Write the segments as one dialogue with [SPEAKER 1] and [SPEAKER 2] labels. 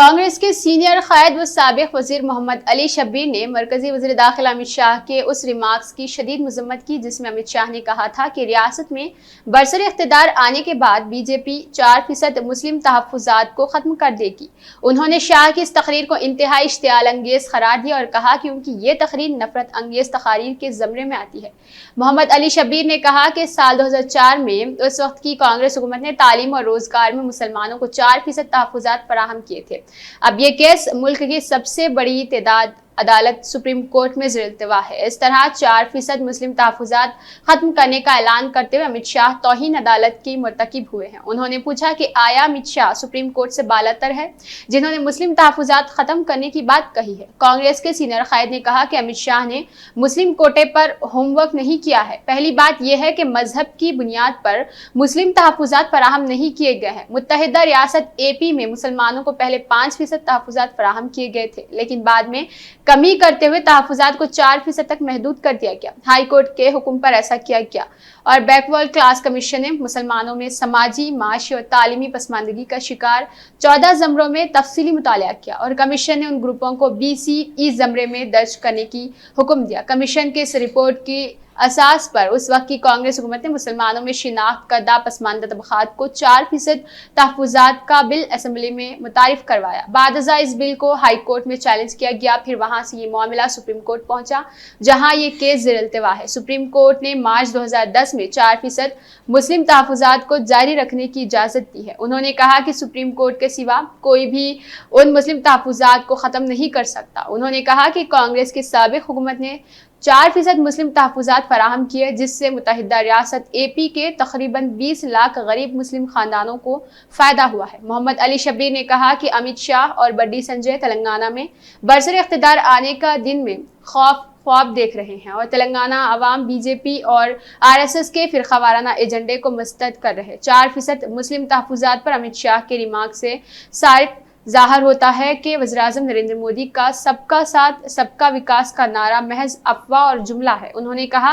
[SPEAKER 1] कांग्रेस के सीनियर कायद व साबिक वजीर मोहम्मद अली शब्बीर ने मरकजी वजीर दाखिला अमित शाह के उस रिमार्क्स की शदीद मजम्मत की जिसमें अमित शाह ने कहा था कि रियासत में बरसर इख्तिदार आने के बाद बीजेपी 4% मुस्लिम तहफ़्फ़ुज़ात को ख़त्म कर देगी। उन्होंने शाह की इस तकरीर को इंतहाई इश्तियाल अंगेज़ करार दिया और कहा कि उनकी ये तकरीर नफरत अंगेज़ तकारीर के ज़मरे में आती है। मोहम्मद अली शब्बीर ने कहा कि साल 2004 में उस वक्त की कांग्रेस हुकूमत ने तालीम और रोजगार में मुसलमानों को 4% तहफ़्फ़ुज़ात फराहम किए थे। अब ये केस मुल्क की सबसे बड़ी तादाद अदालत सुप्रीम कोर्ट में ज़िर-इल्तिवा है। इस तरह 4% मुस्लिम तहफ़्फ़ुज़ात खत्म करने का ऐलान करते हुए अमित शाह तौहीन अदालत की मुर्तकिब हुए हैं। उन्होंने पूछा कि आया अमित शाह सुप्रीम कोर्ट से बालातर है जिन्होंने मुस्लिम तहफ़्फ़ुज़ात खत्म करने की बात कही है। कांग्रेस के सीनियर कायद ने कहा कि अमित शाह ने मुस्लिम कोटे पर होमवर्क नहीं किया है। पहली बात यह है कि मजहब की बुनियाद पर मुस्लिम तहफ़्फ़ुज़ात फराहम नहीं किए गए हैं। मुत्तहिदा रियासत AP में मुसलमानों को पहले 5% तहफ़्फ़ुज़ात फराहम किए गए थे, लेकिन बाद में कमी करते हुए तहफ़्फ़ुज़ात को 4% तक महदूद कर दिया गया। हाई कोर्ट के हुक्म पर ऐसा किया गया और बैकवर्ड क्लास कमीशन ने मुसलमानों में समाजी, माशी और तालीमी पसमानदगी का शिकार 14 ज़मरों में तफसीली मुतालिया किया और कमीशन ने उन ग्रुपों को BCE ज़मरे में दर्ज करने की हुक्म दिया। कमीशन के इस रिपोर्ट की असास पर उस वक्त की कांग्रेस हुकूमत ने मुसलमानों में शिनाख्त करदा पसमानदा तबक़ात को 4% तहफ़्फ़ुज़ात का बिल असेंबली में मुतारिफ करवाया। बादअज़ा इस बिल को हाई कोर्ट में चैलेंज किया गया। फिर वहां से ये मामला सुप्रीम कोर्ट पहुंचा जहां ये केस ज़िर-इल्तिवा है। सुप्रीम कोर्ट ने मार्च 2010 में 4% मुस्लिम तहफ़्फ़ुज़ात को जारी रखने की इजाज़त दी है। उन्होंने कहा कि सुप्रीम कोर्ट के सिवा कोई भी उन मुस्लिम तहफ़्फ़ुज़ात को ख़त्म नहीं कर सकता। उन्होंने कहा कि कांग्रेस की साबिक़ हुकूमत ने 4% मुस्लिम तहफ़्फ़ुज़ात फराहम किए जिससे मुत्तहिदा रियासत AP के तकरीबन 20 लाख गरीब मुस्लिम खानदानों को फ़ायदा हुआ है। मोहम्मद अली शब्बीर ने कहा कि अमित शाह और बड्डी संजय तेलंगाना में बरसर इख्तिदार आने का दिन में ख्वाब देख रहे हैं और तेलंगाना अवाम BJP और RSS के फ़िरक़ावाराना एजेंडे को मुस्तरद कर रहे। 4% मुस्लिम तहफ़्फ़ुज़ात पर अमित शाह के रिमार्क से सारिफ ज़ाहिर होता है कि वज़ीर-ए-आज़म नरेंद्र मोदी का सबका साथ सबका विकास का नारा महज अफ़वाह और जुमला है। उन्होंने कहा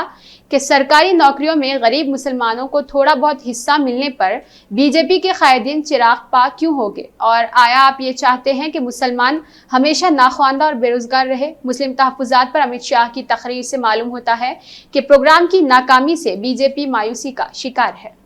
[SPEAKER 1] कि सरकारी नौकरियों में गरीब मुसलमानों को थोड़ा बहुत हिस्सा मिलने पर BJP के कायदीन चिराग पा क्यों होंगे और आया आप ये चाहते हैं कि मुसलमान हमेशा नाख्वानदा और बेरोजगार रहे। मुस्लिम तहफ़्फ़ुज़ात पर अमित शाह की तकरीर से मालूम होता है कि प्रोग्राम की नाकामी से BJP मायूसी का शिकार है।